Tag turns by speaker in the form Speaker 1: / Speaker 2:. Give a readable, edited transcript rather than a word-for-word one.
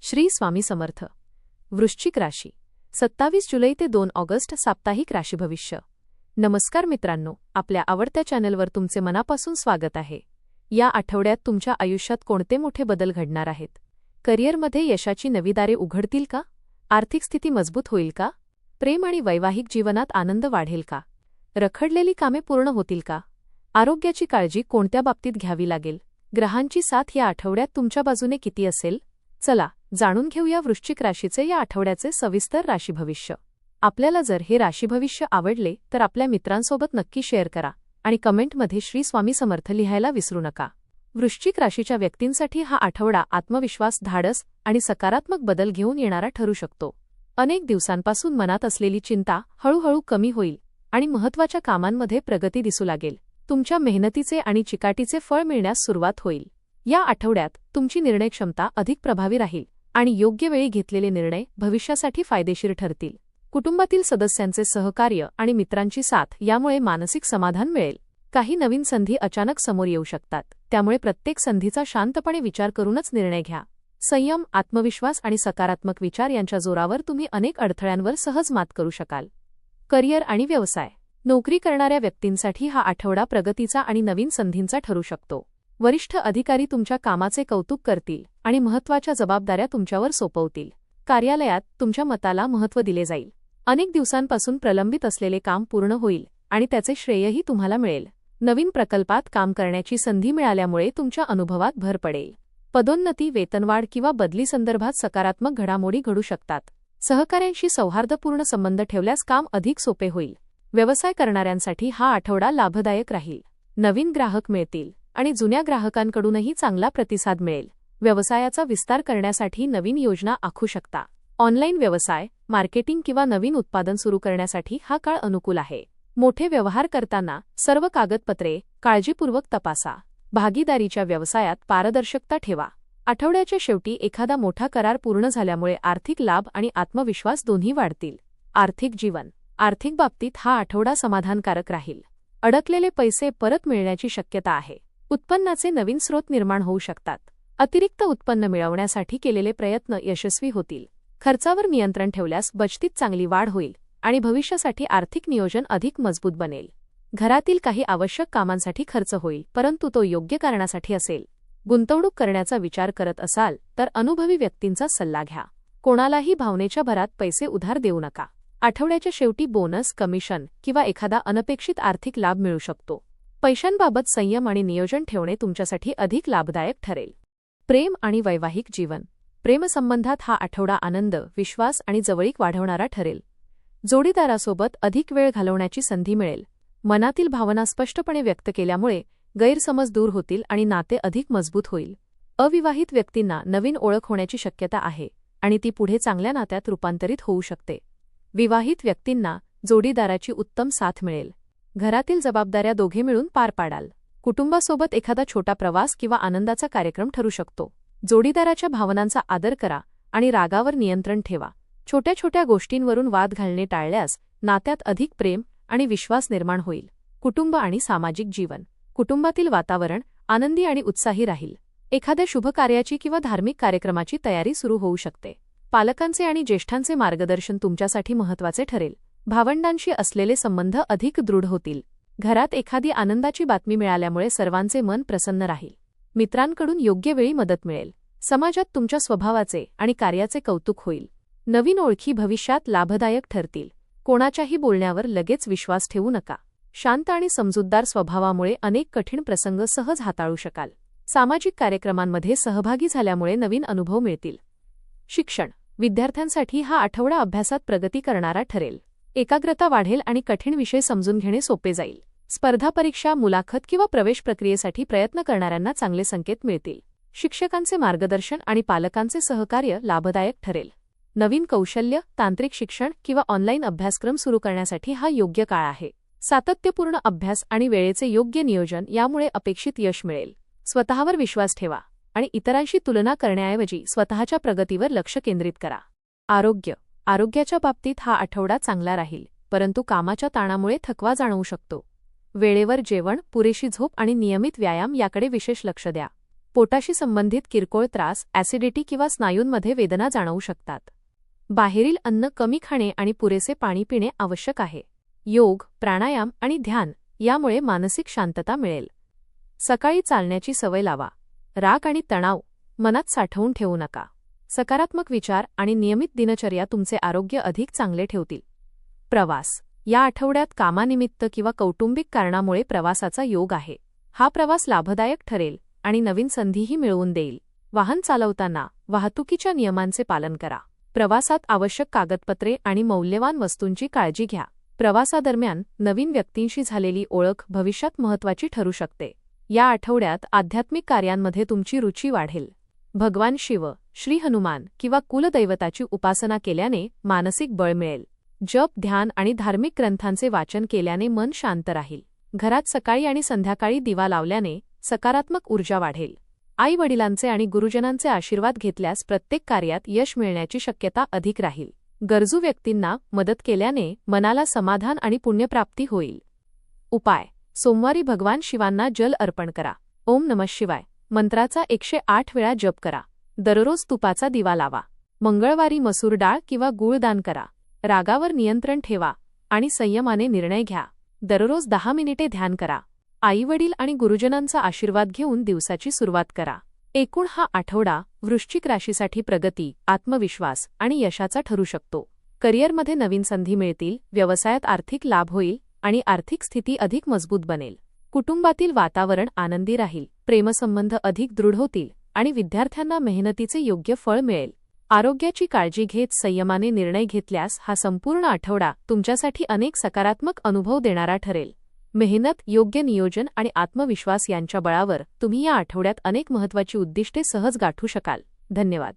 Speaker 1: श्री स्वामी समर्थ. वृश्चिक राशी 27 जुलै ते 2 ऑगस्ट साप्ताहिक राशी भविष्य. नमस्कार मित्रांनो, आपल्या आवडत्या चॅनलवर तुमचे मनापासून स्वागत आहे. या आठवड्यात तुमच्या आयुष्यात कोणते मोठे बदल घडणार आहेत? करिअरमध्ये यशाची नवी दारे उघडतील का? आर्थिक स्थिती मजबूत होईल का? प्रेम आणि वैवाहिक जीवनात आनंद वाढेल का? रखडलेली कामे पूर्ण होतील का? आरोग्याची काळजी कोणत्या बाबतीत घ्यावी लागेल? ग्रहांची साथ या आठवड्यात तुमच्या बाजूने किती असेल? चला जाणून घेऊया वृश्चिक राशीचे या आठवड्याचे सविस्तर राशी भविष्य. आपल्याला जर हे राशी भविष्य आवडले तर आपल्या मित्रांसोबत नक्की शेअर करा आणि कमेंटमध्ये श्री स्वामी समर्थ लिहायला विसरू नका. वृश्चिक राशीच्या व्यक्तींसाठी हा आठवडा आत्मविश्वास, धाडस आणि सकारात्मक बदल घेऊन येणारा ठरू शकतो. अनेक दिवसांपासून मनात असलेली चिंता हळूहळू कमी होईल आणि महत्त्वाच्या कामांमध्ये प्रगती दिसू लागेल. तुमच्या मेहनतीचे आणि चिकाटीचे फळ मिळण्यास सुरुवात होईल. या आठवड्यात तुमची निर्णय क्षमता अधिक प्रभावी राहील आणि योग्य वेळी घेतलेले निर्णय भविष्यासाठी फायदेशीर ठरतील. कुटुंबातील सदस्यांचे सहकार्य आणि मित्रांची साथ यामुळे मानसिक समाधान मिळेल. काही नवीन संधी अचानक समोर येऊ शकतात, त्यामुळे प्रत्येक संधीचा शांतपणे विचार करूनच निर्णय घ्या. संयम, आत्मविश्वास आणि सकारात्मक विचार यांच्या जोरावर तुम्ही अनेक अडथळ्यांवर सहज मात करू शकाल. करिअर आणि व्यवसाय. नोकरी करणाऱ्या व्यक्तींसाठी हा आठवडा प्रगतीचा आणि नवीन संधींचा ठरू शकतो. वरिष्ठ अधिकारी तुमच्या कामाचे कौतुक करतील आणि महत्त्वाच्या जबाबदाऱ्या तुमच्यावर सोपवतील. कार्यालयात तुमच्या मताला महत्त्व दिले जाईल. अनेक दिवसांपासून प्रलंबित असलेले काम पूर्ण होईल आणि त्याचे श्रेयही तुम्हाला मिळेल. नवीन प्रकल्पात काम करण्याची संधी मिळाल्यामुळे तुमच्या अनुभवात भर पडेल. पदोन्नती, वेतनवाढ किंवा बदली संदर्भात सकारात्मक घडामोडी घडू शकतात. सहकाऱ्यांशी सौहार्दपूर्ण संबंध ठेवल्यास काम अधिक सोपे होईल. व्यवसाय करणाऱ्यांसाठी हा आठवडा लाभदायक राहील. नवीन ग्राहक मिळतील आणि जुन्या ग्राहकांकडूनही चांगला प्रतिसाद मिळेल. व्यवसायाचा विस्तार करण्यासाठी नवीन योजना आखू शकता. ऑनलाईन व्यवसाय, मार्केटिंग किंवा नवीन उत्पादन सुरू करण्यासाठी हा काळ अनुकूल आहे. मोठे व्यवहार करताना सर्व कागदपत्रे काळजीपूर्वक तपासा. भागीदारीच्या व्यवसायात पारदर्शकता ठेवा. आठवड्याच्या शेवटी एखादा मोठा करार पूर्ण झाल्यामुळे आर्थिक लाभ आणि आत्मविश्वास दोन्ही वाढतील. आर्थिक जीवन. आर्थिक बाबतीत हा आठवडा समाधानकारक राहील. अडकलेले पैसे परत मिळण्याची शक्यता आहे. उत्पन्नाचे नवीन स्रोत निर्माण होऊ शकतात. अतिरिक्त उत्पन्न मिळवण्यासाठी केलेले प्रयत्न यशस्वी होतील. खर्चावर नियंत्रण ठेवल्यास बचतीत चांगली वाढ होईल आणि भविष्यासाठी आर्थिक नियोजन अधिक मजबूत बनेल. घरातील काही आवश्यक कामांसाठी खर्च होईल, परंतु तो योग्य कारणासाठी असेल. गुंतवणूक करण्याचा विचार करत असाल तर अनुभवी व्यक्तींचा सल्ला घ्या. कोणालाही भावनेच्या भरात पैसे उधार देऊ नका. आठवड्याच्या शेवटी बोनस, कमिशन किंवा एखादा अनपेक्षित आर्थिक लाभ मिळू शकतो. पैशांबाबत संयम आणि नियोजन ठेवणे तुमच्यासाठी अधिक लाभदायक ठरेल. प्रेम आणि वैवाहिक जीवन. प्रेमसंबंधात हा आठवडा आनंद, विश्वास आणि जवळीक वाढवणारा ठरेल. जोडीदारासोबत अधिक वेळ घालवण्याची संधी मिळेल. मनातील भावना स्पष्टपणे व्यक्त केल्यामुळे गैरसमज दूर होतील आणि नाते अधिक मजबूत होईल. अविवाहित व्यक्तींना नवीन ओळख होण्याची शक्यता आहे आणि ती पुढे चांगल्या नात्यात रूपांतरित होऊ शकते. विवाहित व्यक्तींना जोडीदाराची उत्तम साथ मिळेल. घरातील जबाबदाऱ्या दोघे मिळून पार पाडाल. कुटुंबासोबत एखादा छोटा प्रवास किंवा आनंदाचा कार्यक्रम ठरू शकतो. जोडीदाराच्या भावनांचा आदर करा आणि रागावर नियंत्रण ठेवा. छोट्या छोट्या गोष्टींवरून वाद घालणे टाळल्यास नात्यात अधिक प्रेम आणि विश्वास निर्माण होईल. कुटुंब आणि सामाजिक जीवन. कुटुंबातील वातावरण आनंदी आणि उत्साही राहील. एखाद्या शुभकार्याची किंवा धार्मिक कार्यक्रमाची तयारी सुरू होऊ शकते. पालकांचे आणि ज्येष्ठांचे मार्गदर्शन तुमच्यासाठी महत्त्वाचे ठरेल. भावंडांशी असलेले संबंध अधिक दृढ होतील. घरात एखादी आनंदाची बातमी मिळाल्यामुळे सर्वांचे मन प्रसन्न राहील. मित्रांकडून योग्य वेळी मदत मिळेल. समाजात तुमच्या स्वभावाचे आणि कार्याचे कौतुक होईल. नवीन ओळखी भविष्यात लाभदायक ठरतील. कोणाच्याही बोलण्यावर लगेच विश्वास ठेवू नका. शांत आणि समजूतदार स्वभावामुळे अनेक कठीण प्रसंग सहज हाताळू शकाल. सामाजिक कार्यक्रमांमध्ये सहभागी झाल्यामुळे नवीन अनुभव मिळतील. शिक्षण. विद्यार्थ्यांसाठी हा आठवडा अभ्यासात प्रगती करणारा ठरेल. एकाग्रता वाढेल आणि कठीण विषय समजून घेणे सोपे जाईल. स्पर्धा परीक्षा, मुलाखत किंवा प्रवेश प्रक्रियेसाठी प्रयत्न करणाऱ्यांना चांगले संकेत मिळतील. शिक्षकांचे मार्गदर्शन आणि पालकांचे सहकार्य लाभदायक ठरेल. नवीन कौशल्य, तांत्रिक शिक्षण किंवा ऑनलाईन अभ्यासक्रम सुरू करण्यासाठी हा योग्य काळ आहे. सातत्यपूर्ण अभ्यास आणि वेळेचे योग्य नियोजन यामुळे अपेक्षित यश मिळेल. स्वतःवर विश्वास ठेवा आणि इतरांशी तुलना करण्याऐवजी स्वतःच्या प्रगतीवर लक्ष केंद्रित करा. आरोग्य. आरोग्याच्या बाबतीत हा आठवडा चांगला राहील, परंतु कामाच्या ताणामुळे थकवा जाणवू शकतो. वेळेवर जेवण, पुरेशी झोप आणि नियमित व्यायाम याकडे विशेष लक्ष द्या. पोटाशी संबंधित किरकोळ त्रास, ॲसिडिटी किंवा स्नायूंमध्ये वेदना जाणवू शकतात. बाहेरील अन्न कमी खाणे आणि पुरेसे पाणी पिणे आवश्यक आहे. योग, प्राणायाम आणि ध्यान यामुळे मानसिक शांतता मिळेल. सकाळी चालण्याची सवय लावा. राग आणि तणाव मनात साठवून ठेवू नका. सकारात्मक विचार आणि नियमित दिनचर्या तुमचे आरोग्य अधिक चांगले ठेवतील. प्रवास. या आठवड्यात कामानिमित्त किंवा कौटुंबिक कारणामुळे प्रवासाचा योग आहे. हा प्रवास लाभदायक ठरेल आणि नवीन संधीही मिळवून देईल. वाहन चालवताना वाहतुकीच्या नियमांचे पालन करा. प्रवासात आवश्यक कागदपत्रे आणि मौल्यवान वस्तूंची काळजी घ्या. प्रवासादरम्यान नवीन व्यक्तींशी झालेली ओळख भविष्यात महत्त्वाची ठरू शकते. या आठवड्यात आध्यात्मिक कार्यांमध्ये तुमची रुची वाढेल. भगवान शिव, श्री हनुमान किंवा कुलदैवताची उपासना केल्याने मानसिक बळ मिळेल. जप, ध्यान आणि धार्मिक ग्रंथांचे वाचन केल्याने मन शांत राहील. घरात सकाळी आणि संध्याकाळी दिवा लावल्याने सकारात्मक ऊर्जा वाढेल. आई-वडिलांचे आणि गुरुजनांचे आशीर्वाद घेतल्यास प्रत्येक कार्यात यश मिळण्याची शक्यता अधिक राहील. गरजू व्यक्तींना मदत केल्याने मनाला समाधान आणि पुण्यप्राप्ती होईल. उपाय. सोमवारी भगवान शिवांना जल अर्पण करा. ओम नमः शिवाय मंत्राचा 108 वेळा जप करा. दररोज तुपाचा दिवा लावा. मंगळवारी मसूर डाळ किंवा गूळ दान करा. रागावर नियंत्रण ठेवा आणि संयमाने निर्णय घ्या. दररोज 10 मिनिटे ध्यान करा. आईवडील आणि गुरुजनांचा आशीर्वाद घेऊन दिवसाची सुरुवात करा. एकूण हा आठवडा वृश्चिक राशीसाठी प्रगती, आत्मविश्वास आणि यशाचा ठरू शकतो. करिअरमध्ये नवीन संधी मिळतील, व्यवसायात आर्थिक लाभ होईल आणि आर्थिक स्थिती अधिक मजबूत बनेल. कुटुंबातील वातावरण आनंदी राहील, प्रेमसंबंध अधिक दृढ होतील आणि विद्यार्थ्यांना मेहनतीचे योग्य फळ मिळेल. आरोग्याची काळजी घेत संयमाने निर्णय घेतल्यास हा संपूर्ण आठवडा तुमच्यासाठी अनेक सकारात्मक अनुभव देणारा ठरेल. मेहनत, योग्य नियोजन आणि आत्मविश्वास यांच्या बळावर तुम्ही या आठवड्यात अनेक महत्त्वाची उद्दिष्टे सहज गाठू शकाल. धन्यवाद.